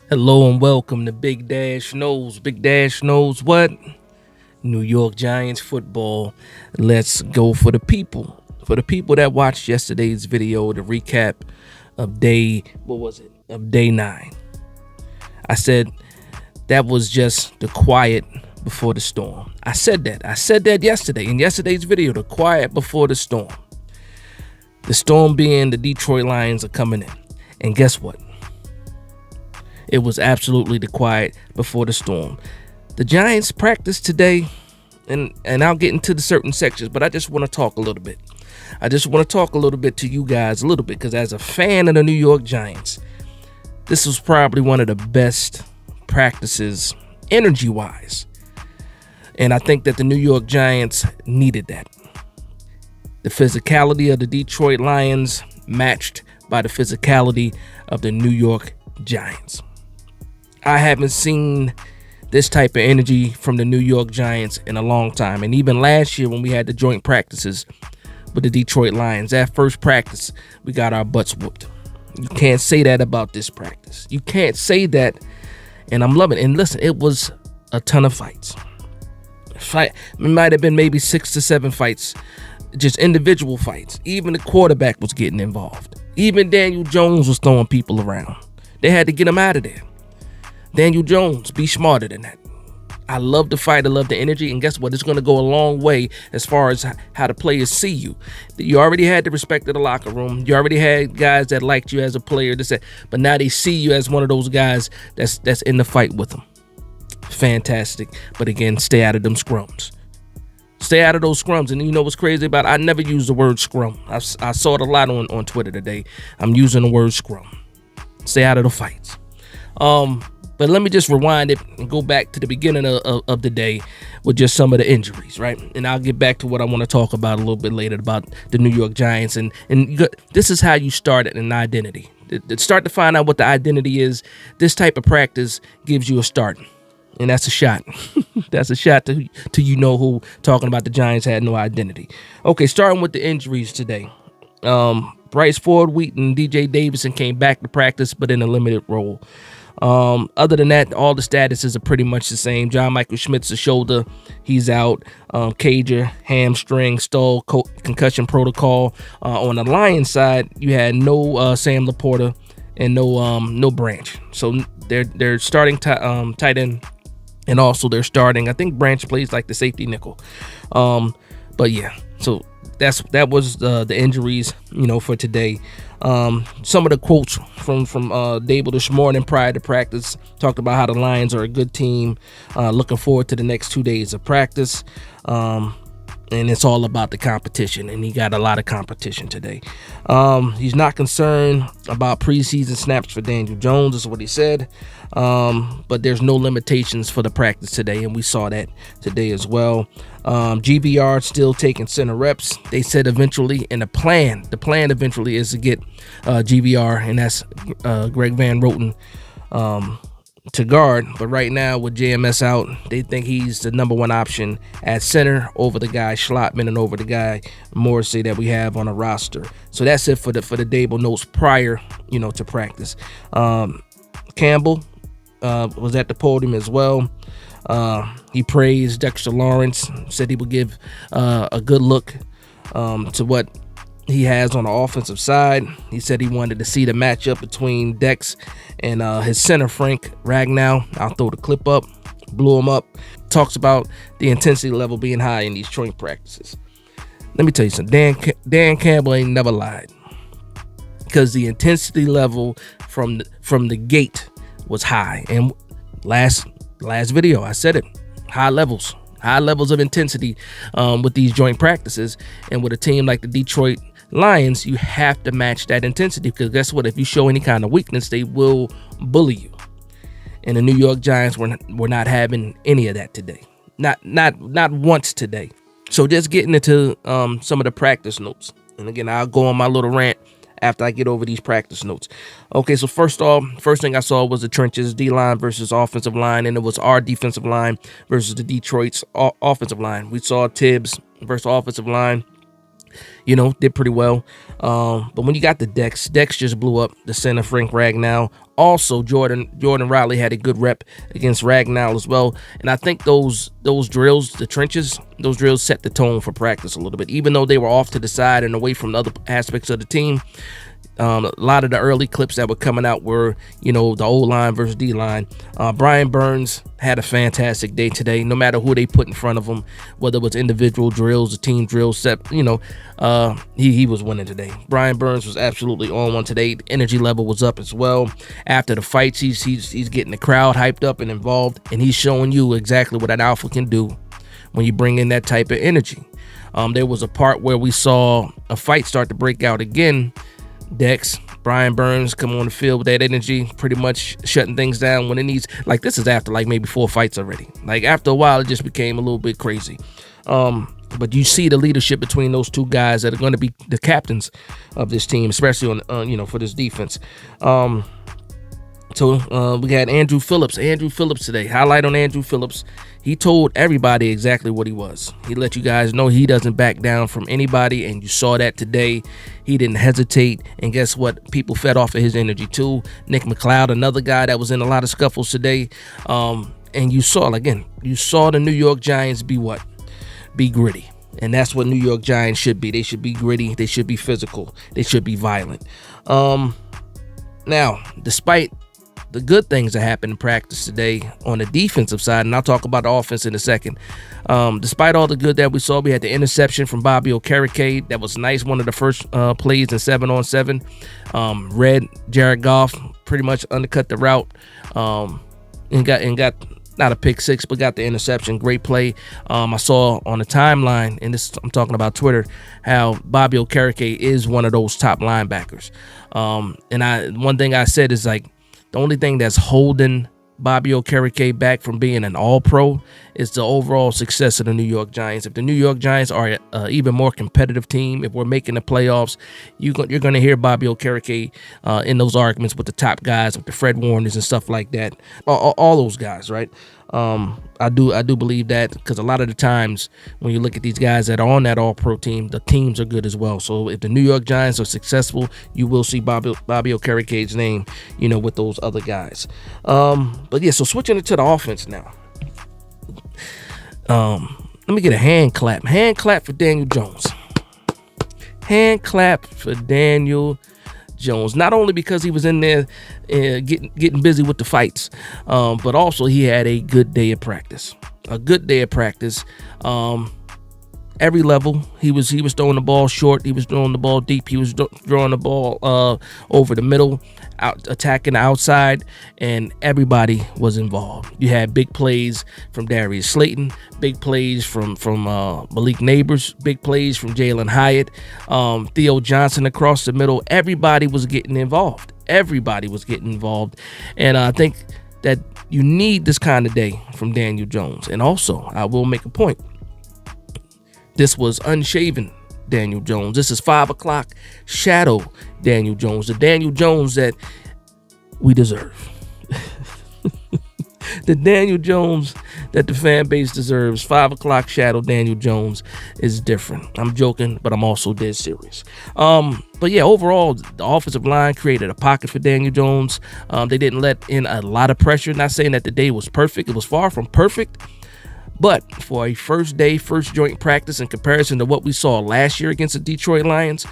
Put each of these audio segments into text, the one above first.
Hello and welcome to Big Dash Knows. Big Dash knows what? New York Giants football. Let's go for the people. For the people that watched yesterday's video, the recap of day 9. I said that was just the quiet before the storm. I said that yesterday in yesterday's video, the quiet before the storm. The storm being the Detroit Lions are coming in. And guess what? It was absolutely the quiet before the storm. The Giants practiced today, and I'll get into the certain sections, but I just want to talk a little bit. I just want to talk a little bit to you guys a little bit, because as a fan of the New York Giants, this was probably one of the best practices energy-wise. And I think that the New York Giants needed that. The physicality of the Detroit Lions matched by the physicality of the New York Giants. I haven't seen this type of energy from the New York Giants in a long time. And even last year when we had the joint practices with the Detroit Lions, that first practice, we got our butts whooped. You can't say that about this practice. You can't say that. And I'm loving it. And listen, it was a ton of fights. It might have been maybe 6 to 7 fights, just individual fights. Even the quarterback was getting involved. Even Daniel Jones was throwing people around. They had to get him out of there. Daniel Jones, be smarter than that. I love the fight. I love the energy. And guess what? It's going to go a long way as far as how the players see you. You already had the respect of the locker room. You already had guys that liked you as a player. But now they see you as one of those guys that's in the fight with them. Fantastic. But again, stay out of them scrums. Stay out of those scrums. And you know what's crazy about it? I never use the word scrum. I saw it a lot on Twitter today. I'm using the word scrum. Stay out of the fights. But let me just rewind it and go back to the beginning of the day with just some of the injuries, right? And I'll get back to what I want to talk about a little bit later about the New York Giants. And this is how you start an identity. To start to find out what the identity is, this type of practice gives you a start. And that's a shot. That's a shot to you know who talking about the Giants had no identity. Okay, starting with the injuries today. Bryce Ford, Wheaton, and DJ Davidson came back to practice, but in a limited role. Other than that, all the statuses are pretty much the same. John Michael Schmidt's a shoulder, he's out. Cager, hamstring, Stoll, concussion protocol. On the Lions side, you had no Sam Laporta and no Branch. So they're starting tight end, and also they're starting. I think Branch plays like the safety nickel. But yeah, so that was the injuries, for today. Some of the quotes from Dable this morning prior to practice talked about how the Lions are a good team, looking forward to the next 2 days of practice, and it's all about the competition, and he got a lot of competition today. He's not concerned about preseason snaps for Daniel Jones, is what he said, but there's no limitations for the practice today, and we saw that today as well. GVR still taking center reps. They said eventually, and the plan eventually is to get GVR, and that's Greg Van Roten, to guard. But right now with JMS out, they think he's the number one option at center over the guy Schlottman and over the guy Morrissey that we have on a roster. So that's it for the Dable notes prior, to practice. Campbell was at the podium as well. He praised Dexter Lawrence, said he would give a good look to what he has on the offensive side. He said he wanted to see the matchup between Dex and his center, Frank Ragnow. I'll throw the clip up. Blew him up. Talks about the intensity level being high in these joint practices. Let me tell you something. Dan Campbell ain't never lied, because the intensity level from the gate was high. And last video, I said it. High levels of intensity with these joint practices. And with a team like the Detroit Lions, you have to match that intensity, because guess what? If you show any kind of weakness, they will bully you. And the New York Giants were not having any of that today. Not once today. So just getting into some of the practice notes. And again, I'll go on my little rant after I get over these practice notes. Okay, so first thing I saw was the trenches, D-line versus offensive line, and it was our defensive line versus the Detroit's offensive line. We saw Tibbs versus offensive line. Did pretty well. But when you got the Dex just blew up the center, Frank Ragnow. Also, Jordan Riley had a good rep against Ragnow as well. And I think those drills, the trenches, those drills set the tone for practice a little bit. Even though they were off to the side and away from the other aspects of the team, a lot of the early clips that were coming out were, the O-line versus D-line. Brian Burns had a fantastic day today, no matter who they put in front of him, whether it was individual drills or team drills. He was winning today. Brian Burns was absolutely on one today. The energy level was up as well. After the fights, he's getting the crowd hyped up and involved, and he's showing you exactly what an alpha can do when you bring in that type of energy. There was a part where we saw a fight start to break out again. Dex, Brian Burns come on the field with that energy, pretty much shutting things down when it needs. Like, this is after like maybe 4 fights already. Like, after a while, it just became a little bit crazy. But you see the leadership between those two guys that are going to be the captains of this team, especially on for this defense. So we got Andrew Phillips today. Highlight on Andrew Phillips. He told everybody exactly what he was. He let you guys know he doesn't back down from anybody, and you saw that today. He didn't hesitate, and guess what? People fed off of his energy too. Nick McLeod, another guy that was in a lot of scuffles today. And you saw the New York Giants be what? Be gritty. And that's what New York Giants should be. They should be gritty. They should be physical. They should be violent. Now, despite the good things that happened in practice today on the defensive side, and I'll talk about the offense in a second. Despite all the good that we saw, we had the interception from Bobby Okereke. That was nice. One of the first plays in 7-on-7. Red Jared Goff pretty much undercut the route and got not a pick six, but got the interception. Great play. I saw on the timeline, and I'm talking about Twitter, how Bobby Okereke is one of those top linebackers. And one thing I said is, like, the only thing that's holding Bobby Okereke back from being an all-pro is the overall success of the New York Giants. If the New York Giants are an even more competitive team, if we're making the playoffs, you're going to hear Bobby Okereke in those arguments with the top guys, with the Fred Warners and stuff like that. All those guys, right? I do believe that, because a lot of the times when you look at these guys that are on that all-pro team, the teams are good as well. So if the New York Giants are successful, you will see Bobby Okereke's name, with those other guys. But yeah, so switching it to the offense now. Let me get a hand clap. Hand clap for Daniel Jones. Hand clap for Daniel Jones. Not only because he was in there getting busy with the fights, but also he had a good day of practice. Every level, he was throwing the ball short, he was throwing the ball deep, he was throwing the ball over the middle, attacking the outside, and everybody was involved. You had big plays from Darius Slayton, big plays from Malik Neighbors, big plays from Jalen Hyatt, Theo Johnson across the middle. Everybody was getting involved. And I think that you need this kind of day from Daniel Jones. And also, I will make a point. This was unshaven Daniel Jones. This is 5 o'clock shadow Daniel Jones. The Daniel Jones that we deserve. The Daniel Jones that the fan base deserves. 5 o'clock shadow Daniel Jones is different. I'm joking, but I'm also dead serious. But yeah, overall, the offensive line created a pocket for Daniel Jones. They didn't let in a lot of pressure. Not saying that the day was perfect. It was far from perfect. But for a first joint practice in comparison to what we saw last year against the Detroit Lions,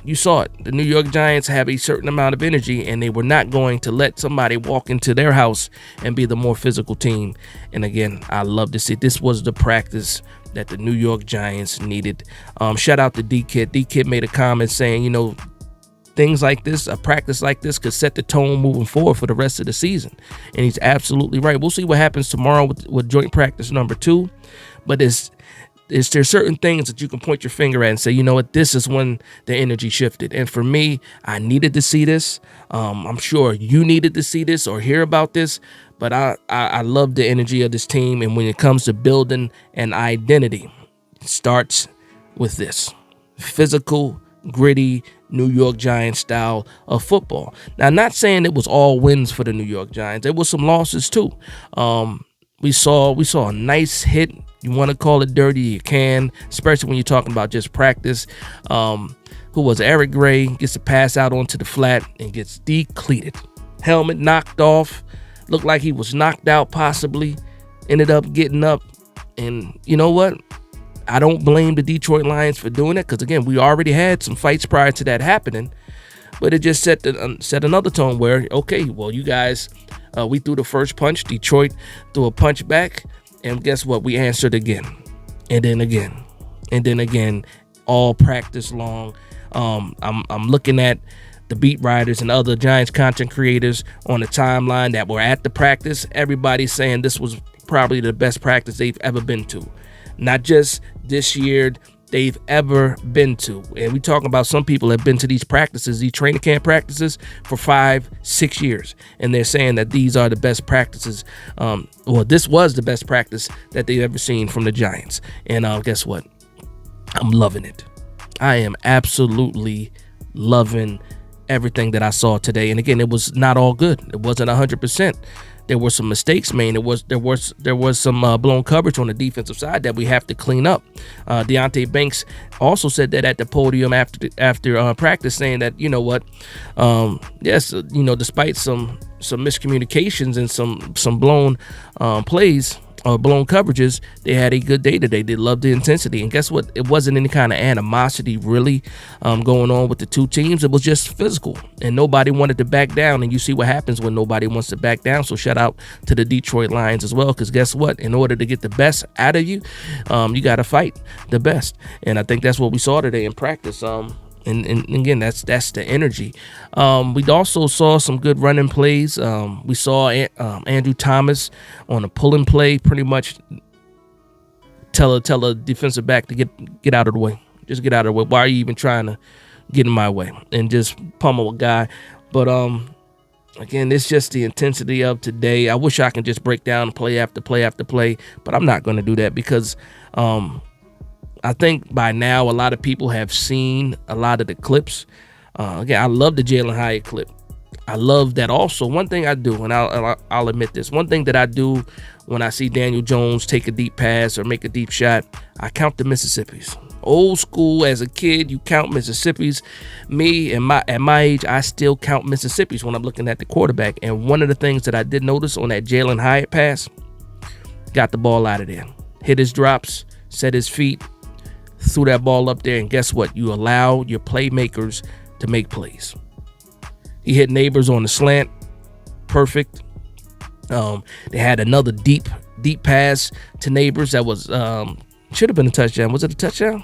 you saw it. The New York Giants have a certain amount of energy, and they were not going to let somebody walk into their house and be the more physical team. And again, I love to see this was the practice that the New York Giants needed. Shout out to D-Kid. D-Kid made a comment saying, things like this, a practice like this, could set the tone moving forward for the rest of the season. And he's absolutely right. We'll see what happens tomorrow with joint practice number 2. But there's certain things that you can point your finger at and say, you know what, this is when the energy shifted. And for me, I needed to see this. I'm sure you needed to see this or hear about this. But I love the energy of this team. And when it comes to building an identity, it starts with this physical, gritty New York Giants style of football. Now, I'm not saying it was all wins for the New York Giants. There was some losses too. We saw a nice hit You want to call it dirty, you can, especially when you're talking about just practice. Who was Eric Gray gets a pass out onto the flat and gets decleated. Helmet knocked off. Looked like he was knocked out possibly. Ended up getting up. And you know what? I don't blame the Detroit Lions for doing it because, again, we already had some fights prior to that happening. But it just set another tone where, okay, well, you guys, we threw the first punch. Detroit threw a punch back. And guess what? We answered again. And then again. And then again. All practice long. I'm looking at the beat writers and other Giants content creators on the timeline that were at the practice. Everybody's saying this was probably the best practice they've ever been to. Not just this year, they've ever been to. And we talking about some people have been to these practices, these training camp practices for 5-6 years. And they're saying that these are the best practices. This was the best practice that they've ever seen from the Giants. And guess what? I'm loving it. I am absolutely loving everything that I saw today. And again, it was not all good. It wasn't 100%. There were some mistakes made. There was some blown coverage on the defensive side that we have to clean up. Deonte Banks also said that at the podium after practice, saying that, you know what, despite some miscommunications and some blown plays or blown coverages, they had a good day today. They loved the intensity. And guess what? It wasn't any kind of animosity really going on with the two teams. It was just physical. And nobody wanted to back down. And you see what happens when nobody wants to back down. So shout out to the Detroit Lions as well. Because guess what? In order to get the best out of you, you got to fight the best. And I think that's what we saw today in practice. And again, that's the energy. We also saw some good running plays. We saw Andrew Thomas on a pulling play, pretty much tell a defensive back to get out of the way. Just get out of the way. Why are you even trying to get in my way? And just pummel a guy. But again, it's just the intensity of today. I wish I could just break down play after play after play, but I'm not going to do that because I think by now a lot of people have seen a lot of the clips. Again, I love the Jalen Hyatt clip. I love that also. One thing I do, and I'll admit this, one thing that I do when I see Daniel Jones take a deep pass or make a deep shot, I count the Mississippis. Old school, as a kid, you count Mississippis. Me, at my age, I still count Mississippis when I'm looking at the quarterback. And one of the things that I did notice on that Jalen Hyatt pass, got the ball out of there. Hit his drops, set his feet, threw that ball up there, and guess what? You allow your playmakers to make plays. He hit Neighbors on the slant. Perfect. They had another deep pass to Neighbors that was should have been a touchdown. Was it a touchdown?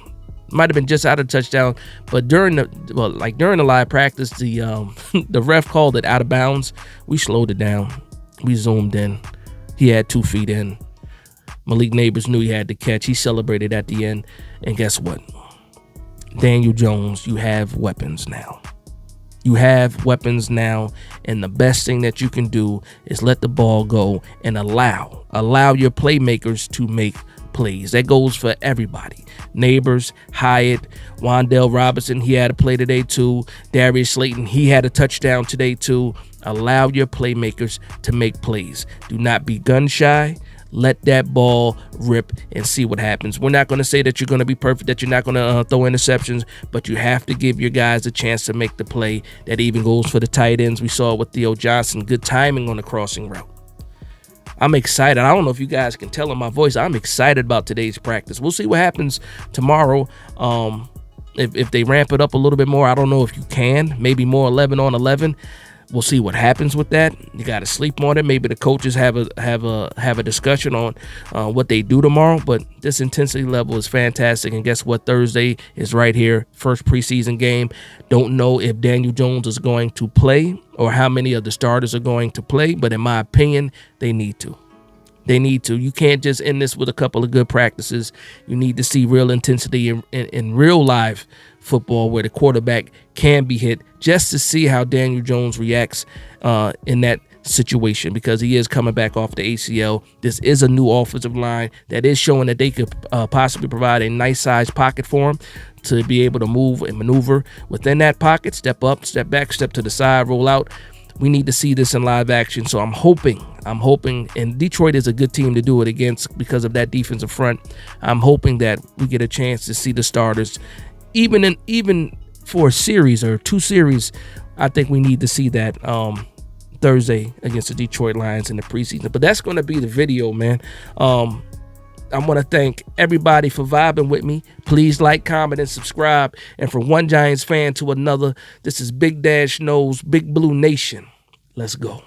Might have been just out of touchdown. But during the live practice, the ref called it out of bounds. We slowed it down. We zoomed in. He had 2 feet in. Malik Neighbors knew he had to catch. He celebrated at the end. And guess what? Daniel Jones, you have weapons now. You have weapons now. And the best thing that you can do is let the ball go and allow your playmakers to make plays. That goes for everybody. Neighbors, Hyatt, Wan'Dale Robinson, he had a play today too. Darius Slayton, he had a touchdown today too. Allow your playmakers to make plays. Do not be gun shy. Let that ball rip and see what happens. We're not going to say that you're going to be perfect, that you're not going to throw interceptions, but you have to give your guys a chance to make the play. That even goes for the tight ends. We saw with Theo Johnson, good timing on the crossing route. I'm excited. I don't know if you guys can tell in my voice. I'm excited about today's practice. We'll see what happens tomorrow. If they ramp it up a little bit more, I don't know if you can. Maybe more 11 on 11. We'll see what happens with that. You got to sleep on it. Maybe the coaches have a discussion on what they do tomorrow. But this intensity level is fantastic. And guess what? Thursday is right here. First preseason game. Don't know if Daniel Jones is going to play or how many of the starters are going to play. But in my opinion, they need to. They need to. You can't just end this with a couple of good practices. You need to see real intensity in real live football where the quarterback can be hit, just to see how Daniel Jones reacts in that situation, because he is coming back off the ACL. This is a new offensive line that is showing that they could possibly provide a nice sized pocket for him to be able to move and maneuver within that pocket, step up, step back, step to the side, roll out. We need to see this in live action. So I'm hoping, and Detroit is a good team to do it against because of that defensive front. I'm hoping that we get a chance to see the starters, even for a series or 2 series. I think we need to see that Thursday against the Detroit Lions in the preseason. But that's going to be the video, man. I want to thank everybody for vibing with me. Please like, comment, and subscribe. And from one Giants fan to another, this is Big Dash Knows, Big Blue Nation. Let's go.